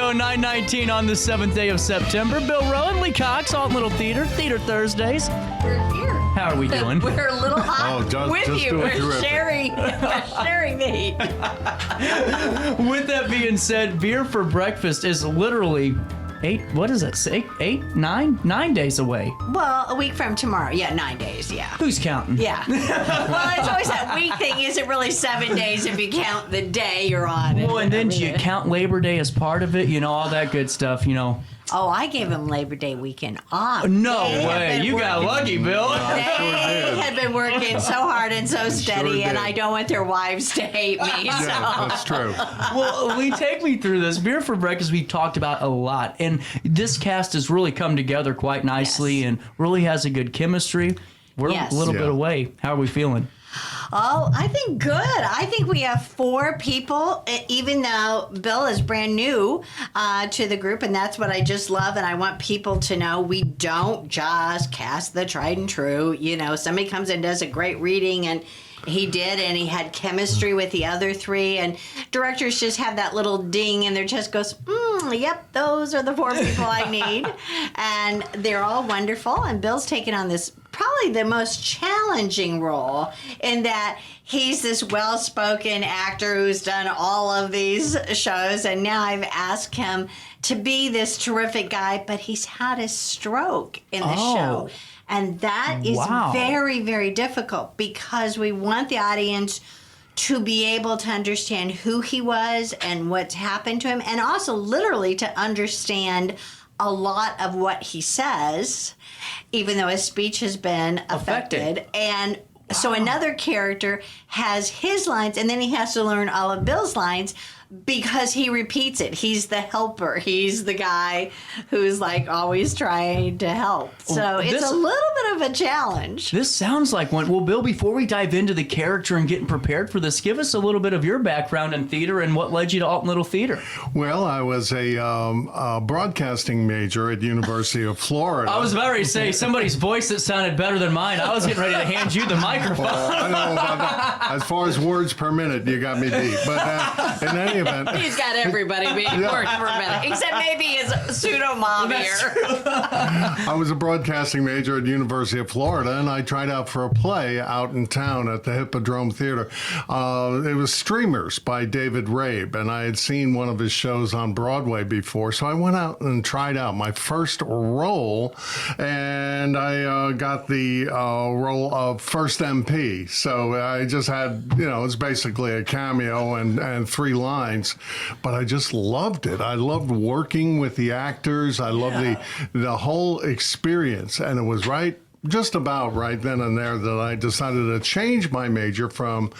Radio 919 on the 7th day of September. Bill Rowan, Lee Cox, Alton Little Theater, Theater Thursdays. We're here. How are we doing? We're a little hot with just you. We're sharing the heat. With that being said, beer for breakfast is literally 9 days away. Well, a week from tomorrow. Yeah, 9 days, yeah. Who's counting? Yeah. Well, it's always that week thing. Is it really 7 days if you count the day you're on? Well, and then do you count Labor Day as part of it? You know, all that good stuff, you know. Oh, I gave him Labor Day weekend off. No way. You got lucky, Bill. They had been working so hard and so steady, and I don't want their wives to hate me. Yeah, So. that's true. Well, Lee, take me through this. Beer for breakfast we've talked about a lot, and this cast has really come together quite nicely and really has a good chemistry. We're a little bit away. How are we feeling? Oh, I think good. I think we have 4 people, even though Bill is brand new to the group, and that's what I just love, and I want people to know we don't just cast the tried and true. You know, somebody comes and does a great reading, and he did, and he had chemistry with the other 3, and directors just have that little ding, and there just goes, yep, those are the 4 people I need, and they're all wonderful, and Bill's taken on this probably the most challenging role in that he's this well-spoken actor who's done all of these shows, and now I've asked him to be this terrific guy, but he's had a stroke in the show. And that is very, very difficult because we want the audience to be able to understand who he was and what's happened to him, and also literally to understand a lot of what he says, even though his speech has been affected. And so another character has his lines, and then he has to learn all of Bill's lines because he repeats it. He's the helper. He's the guy who's like always trying to help. So it's a little bit of a challenge. This sounds like one. Well, Bill, before we dive into the character and getting prepared for this, give us a little bit of your background in theater and what led you to Alton Little Theater. Well, I was a broadcasting major at the University of Florida. I was about to say somebody's voice that sounded better than mine. I was getting ready to hand you the microphone. Well, I don't know about that. As far as words per minute, you got me beat. But in any event, He's got everybody being worked for a minute, except maybe his pseudo mom here. I was a broadcasting major at the University of Florida, and I tried out for a play out in town at the Hippodrome Theater. It was Streamers by David Rabe, and I had seen one of his shows on Broadway before, so I went out and tried out my first role, and I got the role of first MP. So I just had, it's basically a cameo and 3 lines. But I just loved it. I loved working with the actors. I loved the whole experience. And it was just about right then and there that I decided to change my major from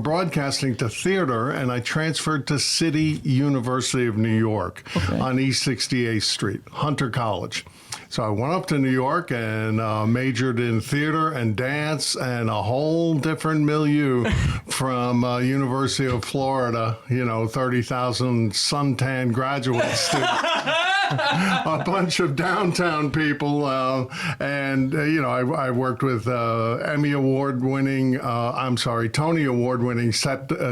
broadcasting to theater, and I transferred to City University of New York on East 68th Street, Hunter College. So I went up to New York and majored in theater and dance and a whole different milieu from University of Florida, 30,000 suntan graduates to a bunch of downtown people. I worked with Tony Award-winning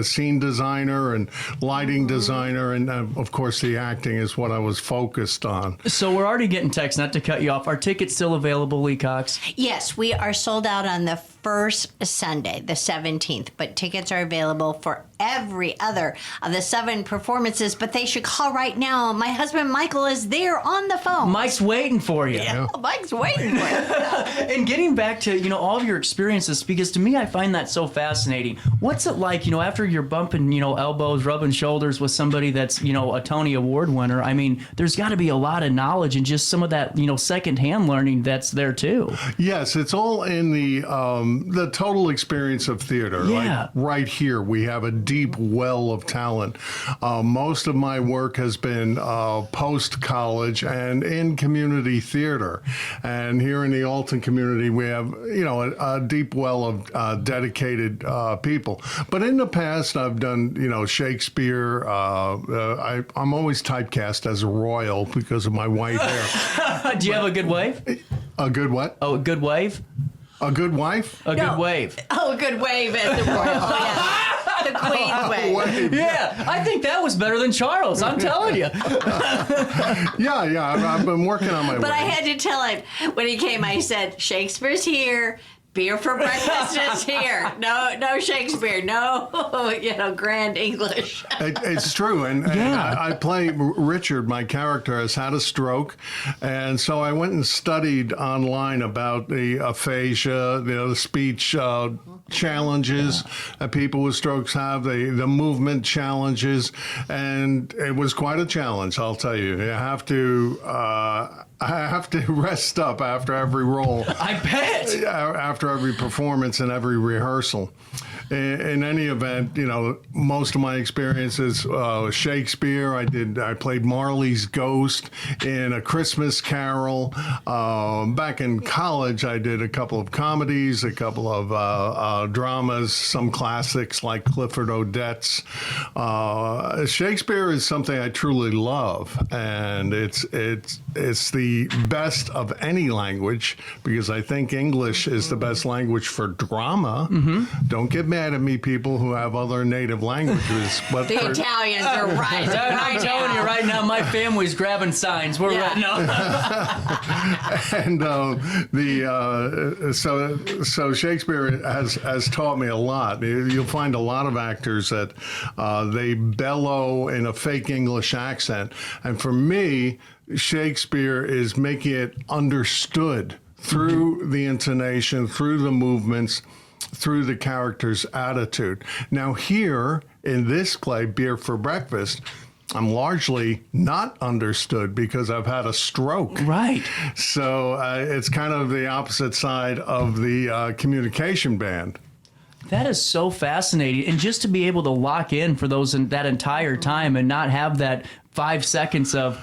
scene designer and lighting designer. And of course, the acting is what I was focused on. So we're already getting texts, not to cut you off. Are tickets still available, Lee Cox? Yes, we are sold out on the first Sunday, the 17th, but tickets are available for every other of the 7 performances, but they should call right now. My husband Michael is there on the phone. Mike's waiting for you. Yeah, Mike's waiting for you. And getting back to, all of your experiences, because to me, I find that so fascinating. What's it like, after you're bumping, elbows, rubbing shoulders with somebody that's, a Tony Award winner? I mean, there's got to be a lot of knowledge and just some of that, secondhand learning that's there too. Yes, it's all in the total experience of theater. Yeah. Like right here, we have a deep well of talent. Most of my work has been post-college and in community theater. And here in the Alton community, we have, a deep well of dedicated people. But in the past, I've done, Shakespeare. I'm always typecast as a royal because of my white hair. Do you have a good wave? A good what? Oh, a good wave? A good wife? Good wave. Oh, a good wave at the royal. Oh, yeah. The Queen's wave. Yeah, I think that was better than Charles. I'm telling you. Yeah, I've been working on my But I way. had to tell him when he came, I said, Shakespeare's here. Beer for breakfast is here. No Shakespeare. No, grand English. It's true, and I play Richard. My character has had a stroke, and so I went and studied online about the aphasia, the speech challenges that people with strokes have, the movement challenges, and it was quite a challenge. I'll tell you. I have to rest up after every role. I bet. After every performance and every rehearsal. In any event, most of my experiences, Shakespeare. I played Marley's ghost in A Christmas Carol. Back in college, I did a couple of comedies, a couple of dramas, some classics like Clifford Odets. Shakespeare is something I truly love, and it's the best of any language, because I think English is the best language for drama. Don't get mad at me, people who have other native languages. But The Italians are right. I'm telling you right now, my family's grabbing signs. We're Yeah. right now. And so Shakespeare has taught me a lot. You'll find a lot of actors that they bellow in a fake English accent, and for me, Shakespeare is making it understood through the intonation, through the movements, through the character's attitude. Now here in this play, Beer for Breakfast, I'm largely not understood because I've had a stroke. Right. So it's kind of the opposite side of the communication band. That is so fascinating. And just to be able to lock in for that entire time and not have that 5 seconds of,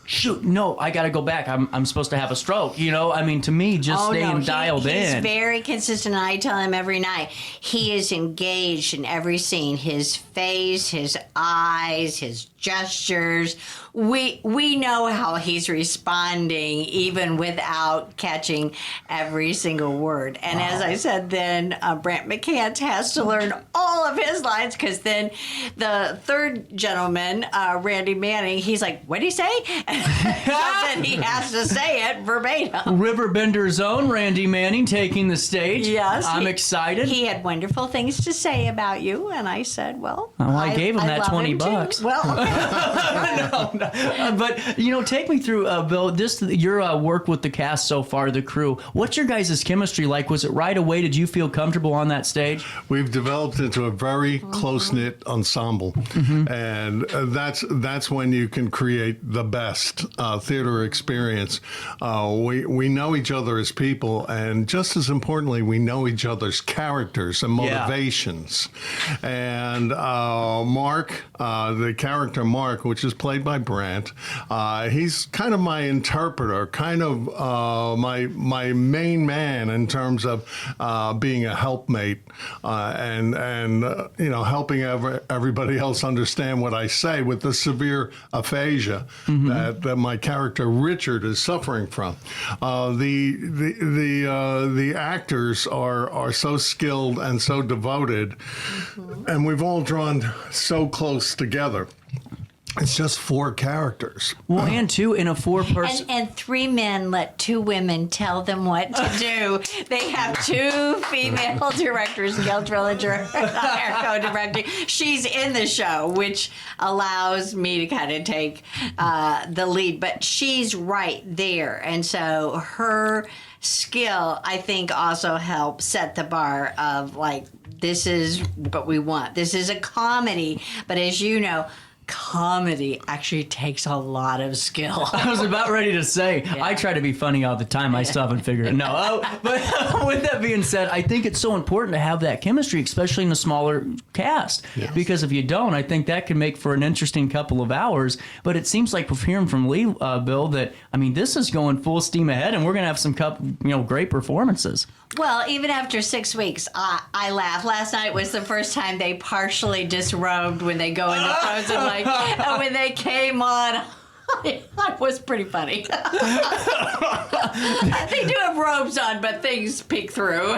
shoot, no, I got to go back. I'm supposed to have a stroke. To me, just staying dialed he's in. very consistent. I tell him every night, he is engaged in every scene. His face, his eyes, his gestures. We know how he's responding even without catching every single word. And as I said, then Brent McCants has to learn all of his lines, because then the third gentleman, Randy Manning, he's like, what'd he say? So then he has to say it verbatim. Riverbender's own Randy Manning taking the stage. Yes. I'm excited. He had wonderful things to say about you, and I said, well, I gave him that love $20 him too. bucks. Well, But take me through, Bill, your work with the cast so far, the crew. What's your guys' chemistry like? Was it right away? Did you feel comfortable on that stage? We've developed into a very close-knit ensemble, and that's when you can create the best theater experience. We know each other as people, and just as importantly, we know each other's characters and motivations. And Mark, the character Mark, which is played by Brant, he's kind of my interpreter, kind of my main man in terms of being a helpmate and helping everybody else understand what I say with the severe aphasia that my character Richard is suffering from. The actors are so skilled and so devoted, and we've all drawn so close together. It's just 4 characters. Well, and two in a 4-person. and 3 men let 2 women tell them what to do. They have 2 female directors, Gail Trillinger, our co-directing. She's in the show, which allows me to kind of take the lead, but she's right there. And so her skill, I think, also helps set the bar of, this is what we want. This is a comedy, but as you know, comedy actually takes a lot of skill. I was about ready to say, I try to be funny all the time. I still haven't figured it. No. But with that being said, I think it's so important to have that chemistry, especially in a smaller cast. Yes. Because if you don't, I think that can make for an interesting couple of hours. But it seems like we're hearing from Lee, Bill, that, this is going full steam ahead, and we're going to have some great performances. Well, even after 6 weeks, I laugh. Last night was the first time they partially disrobed when they go in the frozen lake. And when they came on, it was pretty funny. They do have robes on, but things peek through.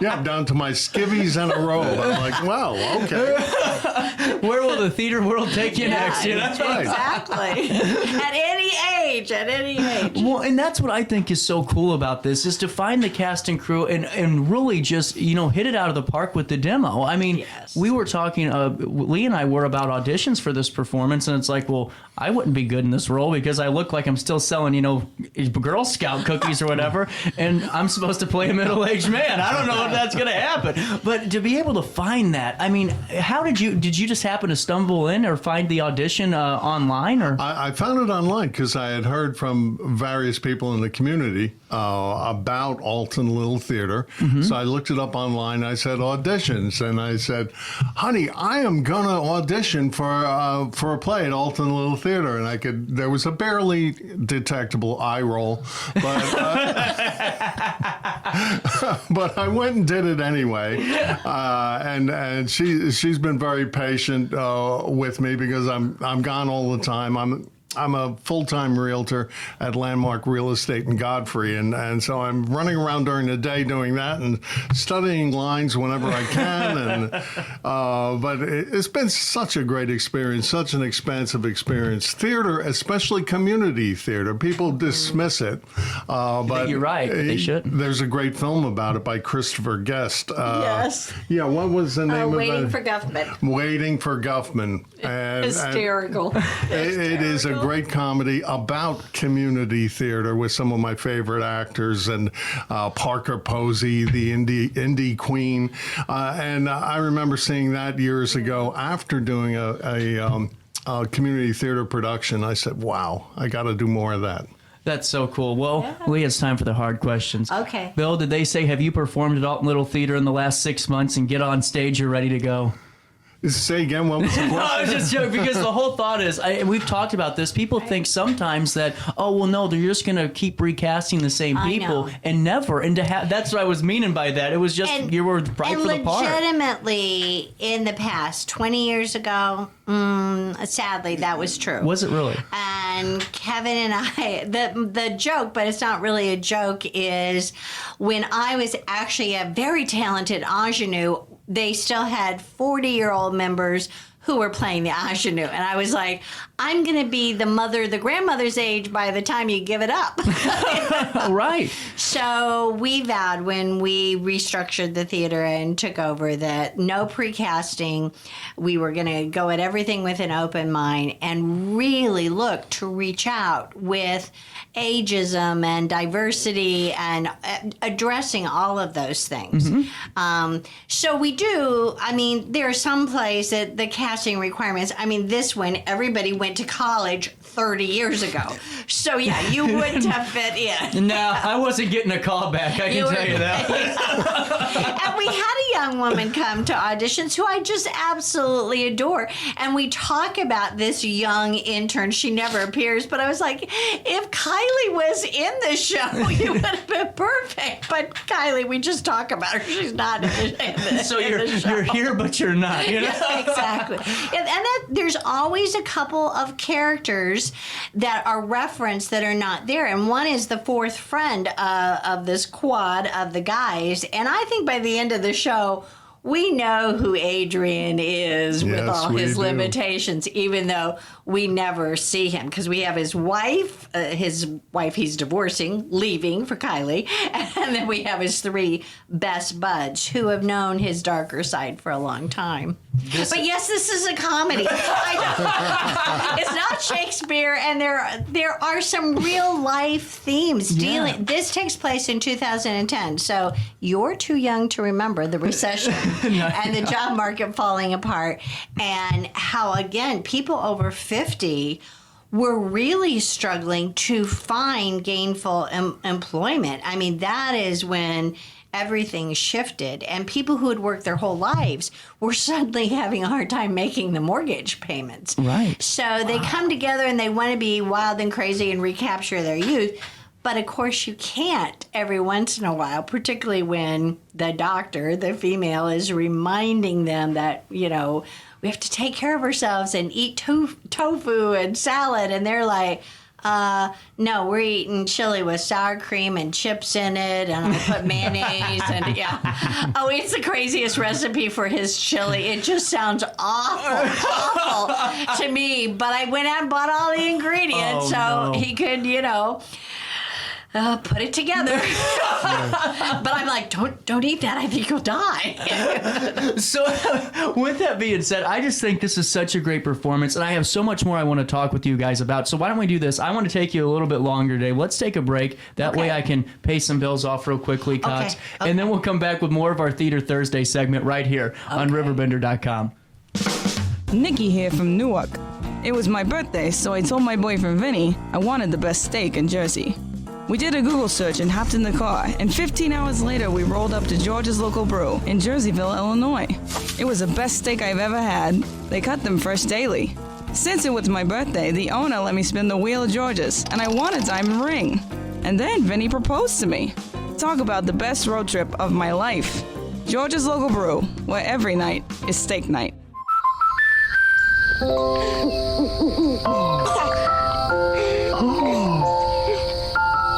Yeah, down to my skivvies and a robe. I'm like, wow, okay. Where will the theater world take you next? You know? That's right. Exactly. At any age. Well, and that's what I think is so cool about this, is to find the cast and crew and really just, hit it out of the park with the demo. I mean, Yes. we were talking, Lee and I were about auditions for this performance, and it's like, well, I wouldn't be good in this role because I look like I'm still selling, Girl Scout cookies or whatever, and I'm supposed to play a middle-aged man. I don't know if that's going to happen. But to be able to find that, I mean, how did you just happen to stumble in or find the audition online? Or I found it online because I had heard from various people in the community about Alton Little Theater. So I looked it up online. I said auditions, and I said, "Honey, I am gonna audition for a play at Alton Little Theater." And there was a barely detectable eye roll, but but I went and did it anyway. And she's been very patient with me because I'm gone all the time. I'm a full-time realtor at Landmark Real Estate in Godfrey, and so I'm running around during the day doing that and studying lines whenever I can. And but it's been such a great experience, such an expansive experience. Theater, especially community theater, people dismiss it, but you're right, they shouldn't. There's a great film about it by Christopher Guest. Yes. Yeah, what was the name of it? Waiting for Guffman. Waiting for Guffman. And Hysterical. It is a great comedy about community theater with some of my favorite actors, and Parker Posey, the indie queen. And I remember seeing that years ago after doing a community theater production. I said, wow, I got to do more of that. That's so cool. Well, Lee, it's time for the hard questions. Okay. Bill, did they say, have you performed at Alton Little Theater in the last 6 months and get on stage, you're ready to go? Say again, what was the question? No, I was just joking, because the whole thought is, and we've talked about this, people think sometimes that, oh, well, no, they're just going to keep recasting the same people, and never. And that's what I was meaning by that. It was just, you were right for the part. And legitimately, in the past, 20 years ago, sadly, that was true. Was it really? And Kevin and I, the joke, but it's not really a joke, is when I was actually a very talented ingenue, they still had 40-year-old members who were playing the ingenue. And I was like, I'm going to be the grandmother's age by the time you give it up. Right. So we vowed when we restructured the theater and took over that no precasting. We were going to go at everything with an open mind and really look to reach out with ageism and diversity and addressing all of those things. So we do, there are some plays that the casting requirements, this one, everybody went to college 30 years ago. So yeah, you wouldn't have fit in. No, I wasn't getting a call back, I can tell you that. And we had a young woman come to auditions who I just absolutely adore. And we talk about this young intern. She never appears, but I was like, if Kylie was in the show, you would have been perfect. But Kylie, we just talk about her. She's not in the So in the show. you're here, but you're not. You know? Yeah, exactly. And there's always a couple of characters that are referenced that are not there. And one is the fourth friend of this quad of the guys. And I think by the end of the show, we know who Adrian is with all his limitations, even though we never see him, because we have his wife he's divorcing, leaving for Kylie, and then we have his three best buds who have known his darker side for a long time. But yes, this is a comedy. I know. It's not Shakespeare, and there are some real life themes dealing. This takes place in 2010, so you're too young to remember the recession and the job market falling apart, and how again people over 50 were really struggling to find gainful employment. That is when everything shifted, and people who had worked their whole lives were suddenly having a hard time making the mortgage payments. Right. So they come together and they want to be wild and crazy and recapture their youth. But of course you can't every once in a while, particularly when the doctor, the female, is reminding them that, we have to take care of ourselves and eat tofu and salad. And they're like, No, we're eating chili with sour cream and chips in it, and I put mayonnaise and yeah. Oh, it's the craziest recipe for his chili. It just sounds awful to me. But I went out and bought all the ingredients he could, put it together. But I'm like, don't eat that. I think you'll die. So with that being said, I just think this is such a great performance, and I have so much more I want to talk with you guys about. So why don't we do this? I want to take you a little bit longer today. Let's take a break. That way I can pay some bills off real quickly, Cox. Okay. And then we'll come back with more of our Theater Thursday segment right here on RiverBender.com. Nikki here from Newark. It was my birthday, so I told my boyfriend Vinny I wanted the best steak in Jersey. We did a Google search and hopped in the car, and 15 hours later we rolled up to George's Local Brew in Jerseyville, Illinois. It was the best steak I've ever had. They cut them fresh daily. Since it was my birthday, the owner let me spin the wheel of George's, and I won a diamond ring. And then Vinny proposed to me. Talk about the best road trip of my life. George's Local Brew, where every night is steak night.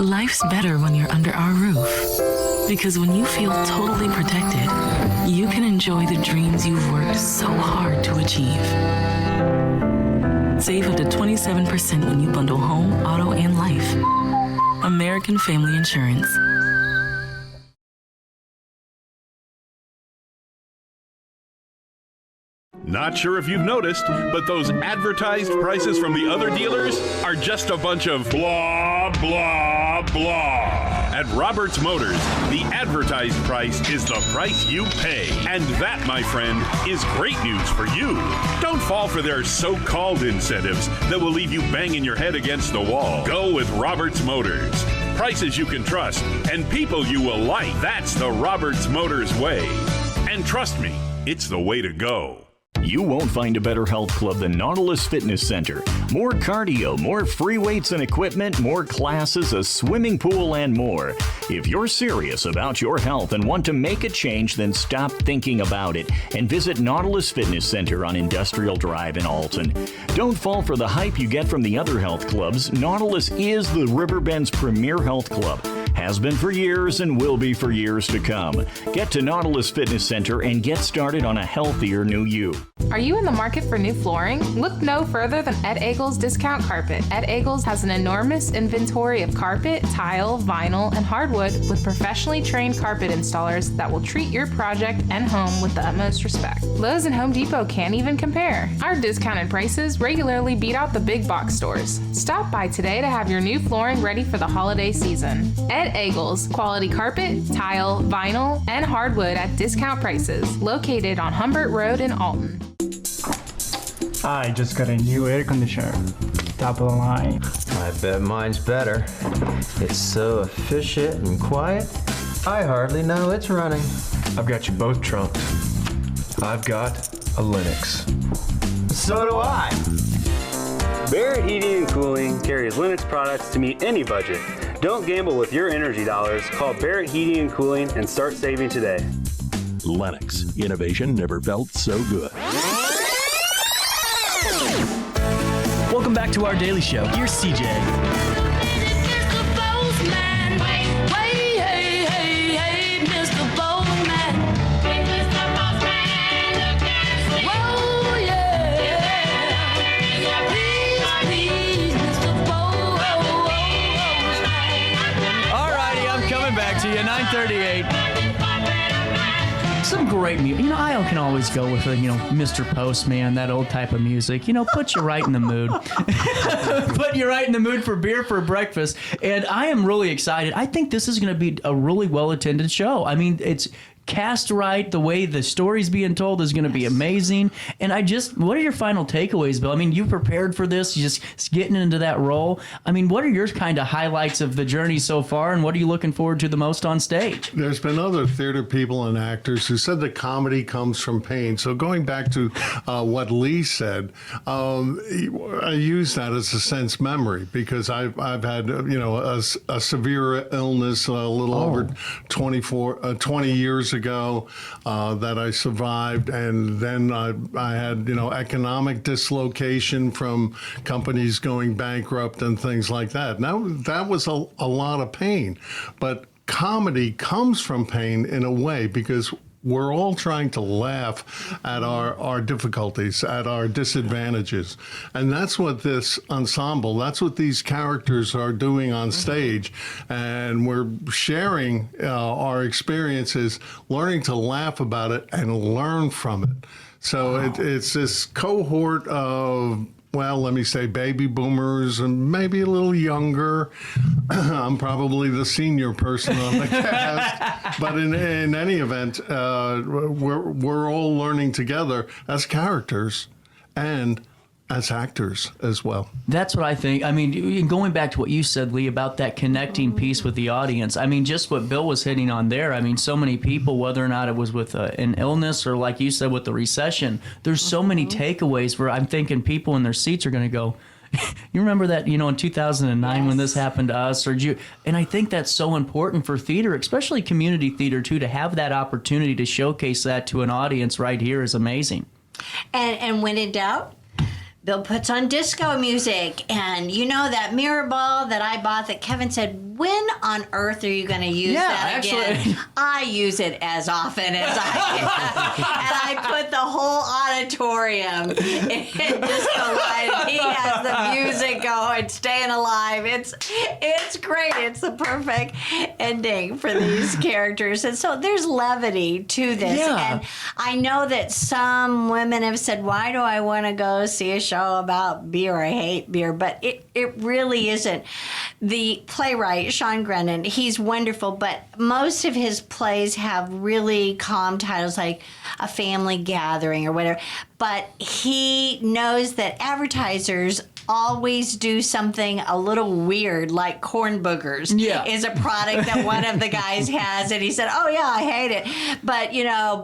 Life's better when you're under our roof. Because when you feel totally protected, you can enjoy the dreams you've worked so hard to achieve. Save up to 27% when you bundle home, auto, and life. American Family Insurance. Not sure if you've noticed, but those advertised prices from the other dealers are just a bunch of blah, blah, blah. At Roberts Motors, the advertised price is the price you pay. And that, my friend, is great news for you. Don't fall for their so-called incentives that will leave you banging your head against the wall. Go with Roberts Motors. Prices you can trust and people you will like. That's the Roberts Motors way. And trust me, it's the way to go. You won't find a better health club than Nautilus Fitness Center. More cardio, more free weights and equipment, more classes, a swimming pool, and more. If you're serious about your health and want to make a change, then stop thinking about it and visit Nautilus Fitness Center on Industrial Drive in Alton. Don't fall for the hype you get from the other health clubs. Nautilus is the Riverbend's premier health club. Has been for years and will be for years to come. Get to Nautilus Fitness Center and get started on a healthier new you. Are you in the market for new flooring? Look no further than Ed Eagles Discount Carpet. Ed Eagles has an enormous inventory of carpet, tile, vinyl, and hardwood with professionally trained carpet installers that will treat your project and home with the utmost respect. Lowe's and Home Depot can't even compare. Our discounted prices regularly beat out the big box stores. Stop by today to have your new flooring ready for the holiday season. Ed Eagles, quality carpet, tile, vinyl, and hardwood at discount prices, located on Humbert Road in Alton. I just got a new air conditioner. Top of the line. I bet mine's better. It's so efficient and quiet, I hardly know it's running. I've got you both trumped. I've got a Linux. So do I. Barrett Heating and Cooling carries Linux products to meet any budget. Don't gamble with your energy dollars. Call Barrett Heating and Cooling and start saving today. Lennox. Innovation never felt so good. Welcome back to our daily show. Here's CJ. To you, 9:38. Some great music. I can always go with Mr. Postman, that old type of music. Put you right in the mood. Put you right in the mood for beer for breakfast. And I am really excited. I think this is going to be a really well-attended show. I mean, it's cast right. The way the story's being told is going to be amazing. And what are your final takeaways, Bill? I mean, you prepared for this, you just getting into that role. I mean, what are your kind of highlights of the journey so far, and what are you looking forward to the most on stage? There's been other theater people and actors who said that comedy comes from pain. So going back to what Lee said, I use that as a sense memory because I've had a severe illness a little over 20 years ago. ago that I survived, and then I had, economic dislocation from companies going bankrupt and things like that. Now, that was a lot of pain, but comedy comes from pain in a way, because we're all trying to laugh at our difficulties, at our disadvantages. And that's what this ensemble, that's what these characters are doing on stage. And we're sharing our experiences, learning to laugh about it and learn from it. So it's this cohort of, well, let me say baby boomers and maybe a little younger. I'm probably the senior person on the cast. But in any event, we're all learning together as characters and as actors as well. That's what I think. I mean, going back to what you said, Lee, about that connecting piece with the audience. I mean, just what Bill was hitting on there. I mean, so many people, whether or not it was with an illness or like you said, with the recession, there's so many takeaways where I'm thinking people in their seats are going to go, you remember that, in 2009 when this happened to us? And I think that's so important for theater, especially community theater too, to have that opportunity to showcase that to an audience right here is amazing. And when in doubt, Bill puts on disco music, and that mirror ball that I bought that Kevin said, when on earth are you going to use that again? Actually, I use it as often as I can. And I put the whole auditorium in disco light. He has the music going, staying alive. It's great. It's the perfect ending for these characters. And so there's levity to this. Yeah. And I know that some women have said, why do I want to go see a show about beer? I hate beer. But it really isn't. The playwright, Sean Grennan, he's wonderful, but most of his plays have really calm titles like A Family Gathering or whatever. But he knows that advertisers always do something a little weird, like corn boogers is a product that one of the guys has, and he said, oh yeah, I hate it, but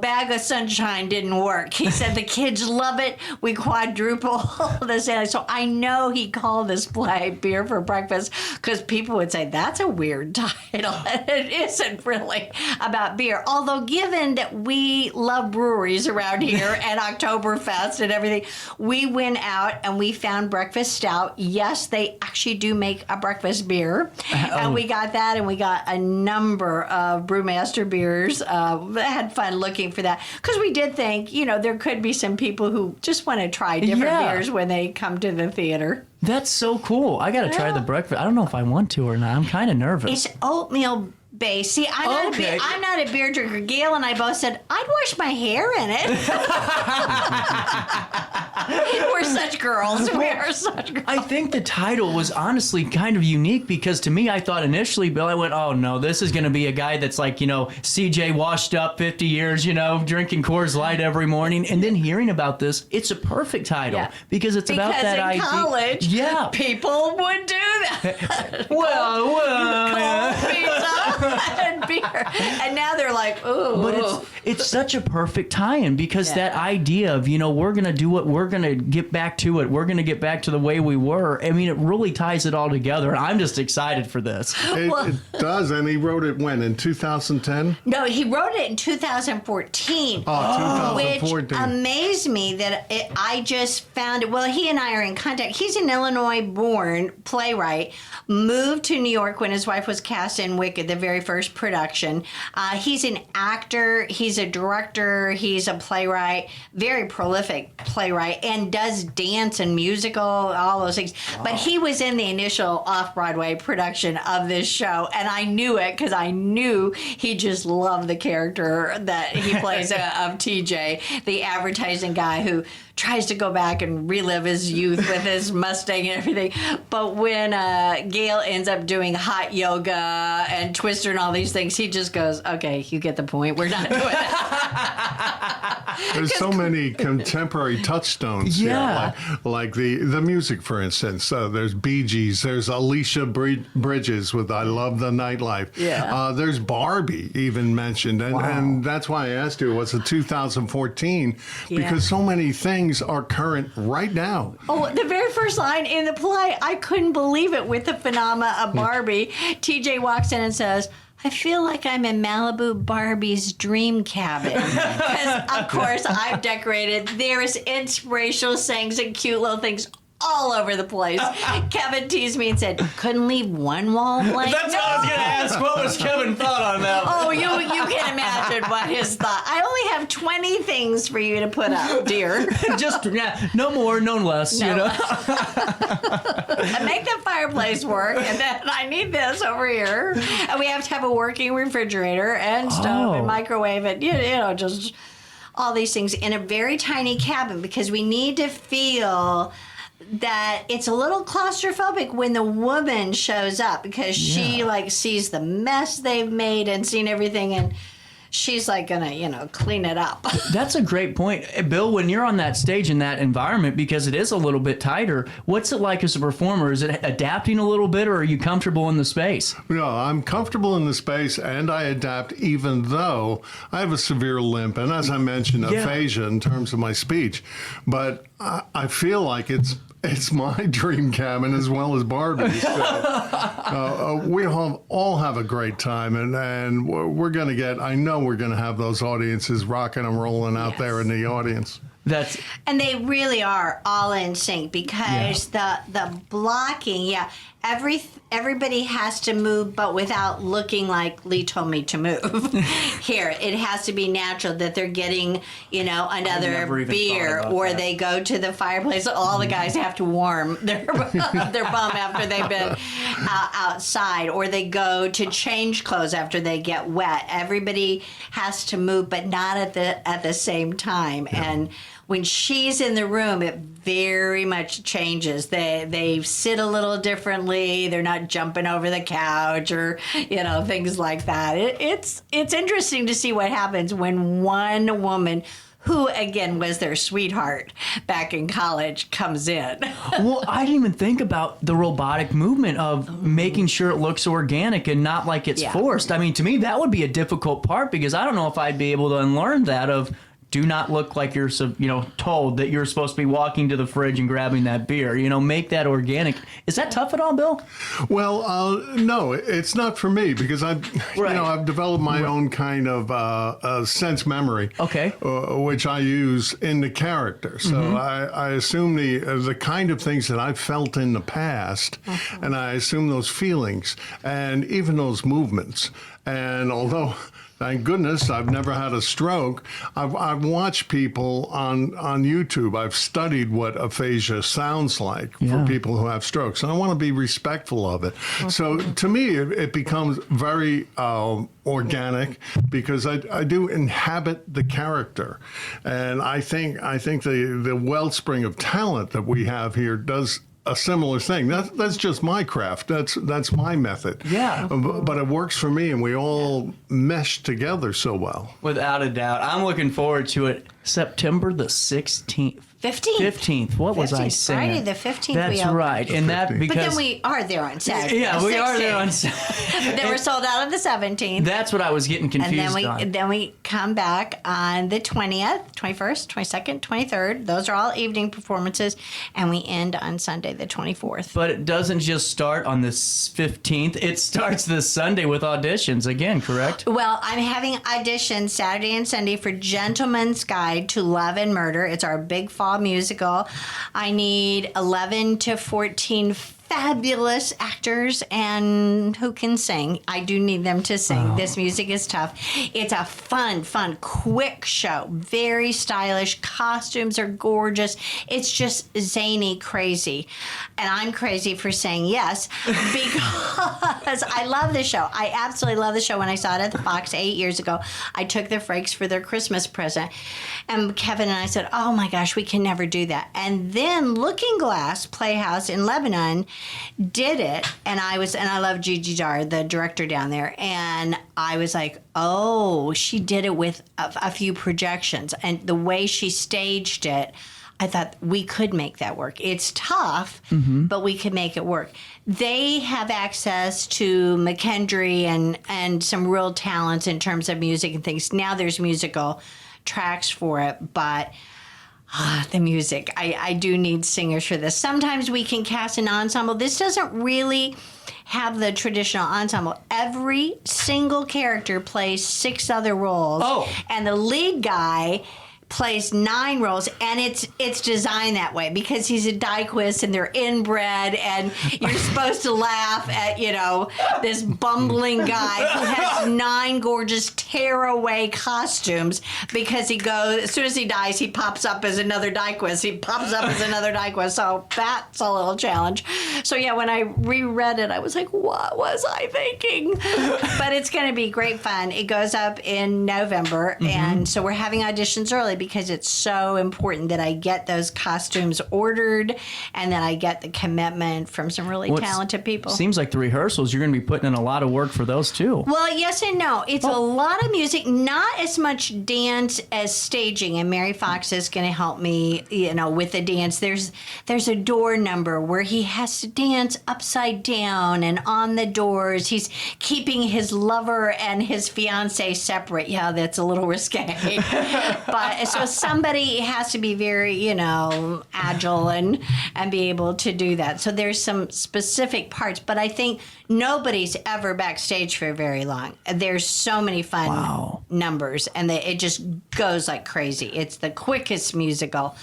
Bag of Sunshine didn't work. He said the kids love it. We quadruple the sales. So I know he called this play Beer for Breakfast because people would say that's a weird title. It isn't really about beer, although given that we love breweries around here and Oktoberfest and everything, we went out and we found Breakfast Stout. Yes, they actually do make a breakfast beer. And we got that, and we got a number of Brewmaster beers. Had fun looking for that. Because we did think, there could be some people who just want to try different beers when they come to the theater. That's so cool. I got to try the breakfast. I don't know if I want to or not. I'm kind of nervous. It's oatmeal based. See, I'm not a beer drinker. Gail and I both said, I'd wash my hair in it. We're such girls. We are such girls. I think the title was honestly kind of unique because to me, I thought initially, Bill, I went, oh no, this is going to be a guy that's like, CJ washed up 50 years, drinking Coors Light every morning. And then hearing about this, it's a perfect title because it's about that idea. Because in college, people would do that. Cold pizza and beer. And now they're like, ooh. But it's such a perfect tie-in because that idea of, we're going to do it, we're going to get back to it, we're going to get back to the way we were. I mean, it really ties it all together. And I'm just excited for this. It does. And he wrote it when? In 2010? No, he wrote it in 2014. Oh, 2014. Which amazed me that I just found it. Well, he and I are in contact. He's an Illinois-born playwright, moved to New York when his wife was cast in Wicked, the very first production. He's an actor, he's a director, he's a playwright, very prolific playwright, and does dance and musical, all those things. Wow. But he was in the initial off-Broadway production of this show, and I knew it because I knew he just loved the character that he plays of TJ, the advertising guy who tries to go back and relive his youth with his Mustang and everything. But when Gail ends up doing hot yoga and Twister and all these things, he just goes, okay, you get the point. We're not doing it. There's so many contemporary touchstones here, like the music, for instance. There's Bee Gees, there's Alicia Bridges with I Love the Nightlife. Yeah. There's Barbie even mentioned. And that's why I asked you, was it 2014? Because so many things are current right now. Oh, the very first line in the play, I couldn't believe it with the phenomena of Barbie. TJ walks in and says, I feel like I'm in Malibu Barbie's dream cabin. Because, of course, I've decorated. There's inspirational sayings and cute little things all over the place. Kevin teased me and said, couldn't leave one wall blank. That's what I was going to ask. What was Kevin's thought on that? Oh, you can imagine what his thought. I only have 20 things for you to put up, dear. Just, no more, no less, No. you know? I make the fireplace work, and then I need this over here. And we have to have a working refrigerator and stove and microwave and, just all these things in a very tiny cabin because we need to feel that it's a little claustrophobic when the woman shows up because she sees the mess they've made and seen everything, and she's like gonna clean it up. That's a great point, Bill. When you're on that stage in that environment, because it is a little bit tighter, what's it like as a performer? Is it adapting a little bit, or are you comfortable in the space? No, I'm comfortable in the space, and I adapt even though I have a severe limp, and as I mentioned, aphasia in terms of my speech. But I feel like it's my dream cabin as well as Barbie's. So, we all have a great time, and we're going to get, I know we're going to have those audiences rocking and rolling out there in the audience. And they really are all in sync because the blocking, everybody has to move, but without looking like Lee told me to move. Here, it has to be natural that they're getting, another beer, or they go to the fireplace. All the guys have to warm their bum after they've been outside, or they go to change clothes after they get wet. Everybody has to move, but not at the same time. And when she's in the room, it very much changes. They sit a little differently. They're not jumping over the couch or things like that. It's interesting to see what happens when one woman, who again was their sweetheart back in college, comes in. Well, I didn't even think about the robotic movement of making sure it looks organic and not like it's forced. I mean, to me, that would be a difficult part because I don't know if I'd be able to unlearn that of do not look like you're told that you're supposed to be walking to the fridge and grabbing that beer. Make that organic. Is that tough at all, Bill? Well, no, it's not for me because I've developed my own kind of sense memory. Okay. Which I use in the character. So I assume the kind of things that I've felt in the past, and I assume those feelings and even those movements. And although, thank goodness, I've never had a stroke, I've watched people on YouTube. I've studied what aphasia sounds like for people who have strokes, and I want to be respectful of it. So to me, it becomes very organic because I do inhabit the character, and I think the wellspring of talent that we have here does a similar thing. That's just my craft. That's my method. Yeah. But it works for me, and we all mesh together so well. Without a doubt. I'm looking forward to it. September the 16th. 15th. What was I saying? Friday the 15th. That's right. And that because. But then we are there on Saturday. Yeah, we are there on Saturday. Then we're sold out on the 17th. That's what I was getting confused on. And then we come back on the 20th, 21st, 22nd, 23rd. Those are all evening performances. And we end on Sunday the 24th. But it doesn't just start on the 15th. It starts this Sunday with auditions again, correct? Well, I'm having auditions Saturday and Sunday for Gentleman's Guide to Love and Murder. It's our big fall musical. I need 11 to 14 fabulous actors and who can sing. I do need them to sing. This music is tough. It's a fun, quick show. Very stylish. Costumes are gorgeous. It's just zany crazy. And I'm crazy for saying yes because I love the show. I absolutely love the show. When I saw it at the Fox 8 years ago, I took the Frakes for their Christmas present. And Kevin and I said, oh my gosh, we can never do that. And then Looking Glass Playhouse in Lebanon did it, and I love Gigi Dar, the director down there, and I was like, oh, she did it with a few projections, and the way she staged it, I thought we could make that work. It's tough, but we could make it work. They have access to McKendry and some real talents in terms of music and things. Now there's musical tracks for it, but the music. I do need singers for this. Sometimes we can cast an ensemble. This doesn't really have the traditional ensemble. Every single character plays 6 other roles. Oh. And the lead guy plays 9 roles, and it's designed that way because he's a Dyquist and they're inbred, and you're supposed to laugh at, this bumbling guy who has 9 gorgeous tearaway costumes because he goes, as soon as he dies, he pops up as another Dyquist. So that's a little challenge. So yeah, when I reread it, I was like, what was I thinking? But it's going to be great fun. It goes up in November, and so we're having auditions early because it's so important that I get those costumes ordered and that I get the commitment from some really talented people. Seems like the rehearsals, you're going to be putting in a lot of work for those too. Well, yes and no. It's a lot of music, not as much dance as staging. And Mary Fox is going to help me, with the dance. There's a door number where he has to dance upside down and on the doors. He's keeping his lover and his fiance separate. Yeah, that's a little risque. But so somebody has to be very, agile and be able to do that. So there's some specific parts, but I think nobody's ever backstage for very long. There's so many fun numbers, and it just goes like crazy. It's the quickest musical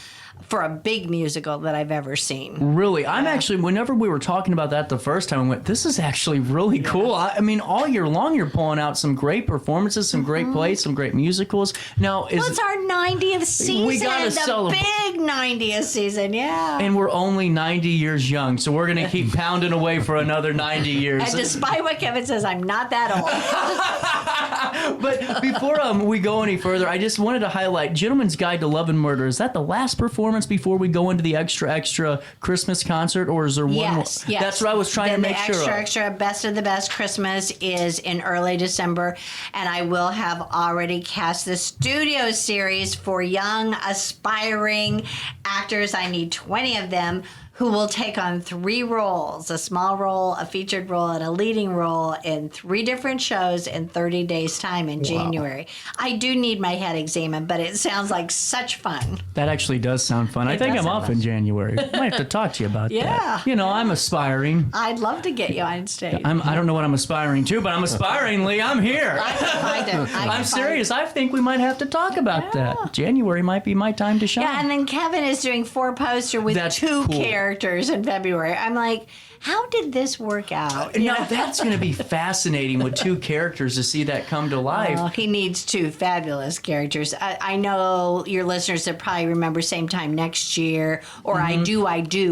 for a big musical that I've ever seen. Really? I'm actually, whenever we were talking about that the first time, I went, this is actually really cool. I mean, all year long, you're pulling out some great performances, some great plays, some great musicals. Now, it's our 90th season. We gotta celebrate. Big 90th season, yeah. And we're only 90 years young, so we're going to keep pounding away for another 90 years. And despite what Kevin says, I'm not that old. But before we go any further, I just wanted to highlight Gentleman's Guide to Love and Murder. Is that the last performance before we go into the extra Christmas concert, or is there one more? Yes. That's what I was trying to make sure of. The extra Best of the Best Christmas is in early December, and I will have already cast the studio series for young, aspiring actors. I need 20 of them who will take on 3 roles, a small role, a featured role, and a leading role in 3 different shows in 30 days' time in January. I do need my head examined, but it sounds like such fun. That actually does sound fun. I think I'm off in January. I might have to talk to you about that. I'm aspiring. I'd love to get you on stage. I don't know what I'm aspiring to, but I'm aspiring, Lee. I'm here. I'm serious. I think we might have to talk about that. January might be my time to shine. Yeah, and then Kevin is doing 4 poster with 2 characters in February. I'm like, how did this work out? Now that's going to be fascinating with 2 characters to see that come to life. Well, he needs 2 fabulous characters. I know your listeners that probably remember Same Time Next Year, or I Do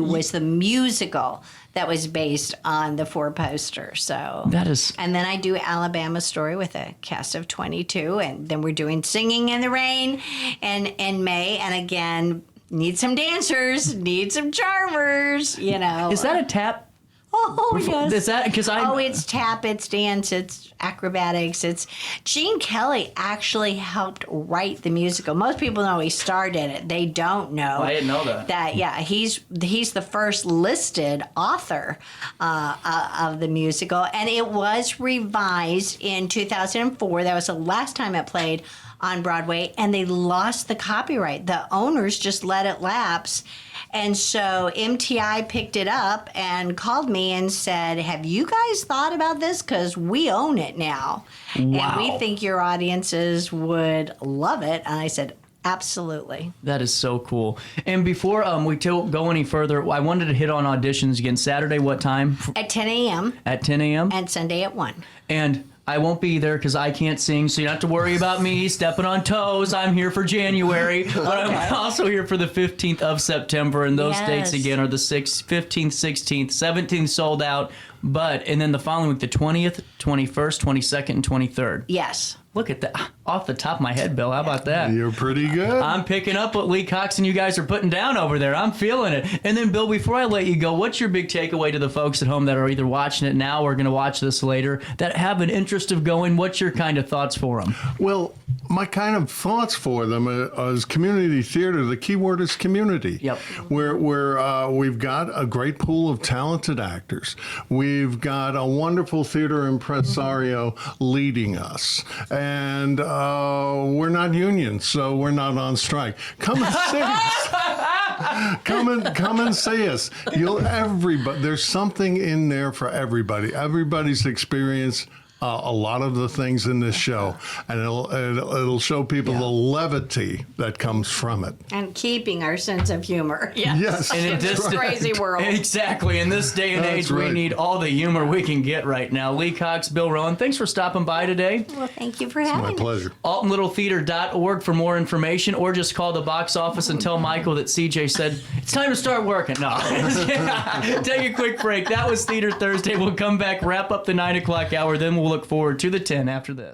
was the musical that was based on the 4 poster. So that is, and then I do Alabama Story with a cast of 22, and then we're doing Singing in the Rain in May, and again, need some dancers, need some charmers, Is that a tap? Oh, yes. Is that because it's tap, it's dance, it's acrobatics. It's Gene Kelly actually helped write the musical. Most people know he starred in it. They don't know. I didn't know that. He's the first listed author of the musical, and it was revised in 2004. That was the last time it played on Broadway, and they lost the copyright. The owners just let it lapse. And so MTI picked it up and called me and said, have you guys thought about this? Because we own it now. Wow. And we think your audiences would love it. And I said, absolutely. That is so cool. And before we go any further, I wanted to hit on auditions again. Saturday, what time? At 10 a.m. At 10 a.m.? And Sunday at 1. And I won't be there because I can't sing, so you don't have to worry about me stepping on toes. I'm here for January, but I'm also here for the 15th of September, and those dates again are the 15th, 16th, 17th sold out, and then the following week, the 20th, 21st, 22nd, and 23rd. Yes. Look at that. Off the top of my head, Bill. How about that? You're pretty good. I'm picking up what Lee Cox and you guys are putting down over there. I'm feeling it. And then, Bill, before I let you go, what's your big takeaway to the folks at home that are either watching it now or going to watch this later that have an interest of going? What's your kind of thoughts for them? Well, my kind of thoughts for them is community theater. The key word is community. Yep. We've got a great pool of talented actors. We've got a wonderful theater impresario leading us. And we're not union, so we're not on strike. Come and see us. Come and see us. There's something in there for everybody. Everybody's experienced a lot of the things in this show, and it'll show people the levity that comes from it. And keeping our sense of humor. Yes. And in this crazy world. Exactly. In this day and age, we need all the humor we can get right now. Lee Cox, Bill Rowan, thanks for stopping by today. Well, thank you for having me. My pleasure. AltonLittleTheater.org for more information, or just call the box office and tell Michael that CJ said it's time to start working. No. Take a quick break. That was Theater Thursday. We'll come back, wrap up the 9 o'clock hour, then we'll look forward to the 10 after this.